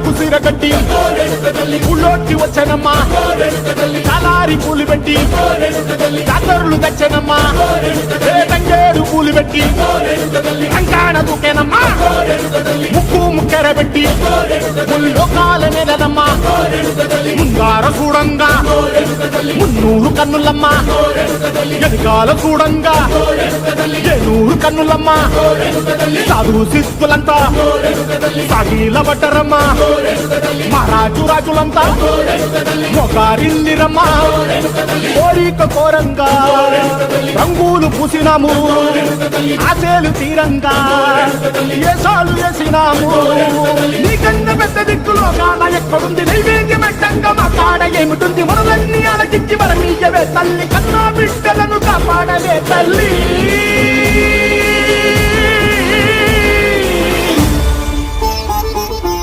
కుసిరగట్టి ఊళ్ళోకి వచ్చనమ్మా తలారి పూలు పెట్టి జాతరులు తెచ్చనమ్మా తంగేడు పూలు పెట్టి రంగాణ దూకేనమ్మా ముక్కు ముక్కెర పెట్టి ముల్లోకాల మీదనమ్మా ముంగార చూడంగా మున్నూరు కన్నులమ్మా ఎనకాల చూడంగా ఏనూరు కన్నులమ్మా సాధు శిస్తులంతా సాగిల పడ్డరమ్మా మహారాజు రాజులంతా మొగారిల్లిరమ్మా కోరిక కోరంగా రంగులు పూసినాము ఆశలు తీరంగా ఏసాలు వేసినాము నీకన్నా పెద్ద దిక్కులో కాన ఎక్కడుంది నైవేద్యం ఎట్టంగా మా కాడ ఏమిటుంది మనలన్నీ అలకించి మన నీయవే తల్లి కన్నా బిడ్డలను కాపాడవే తల్లి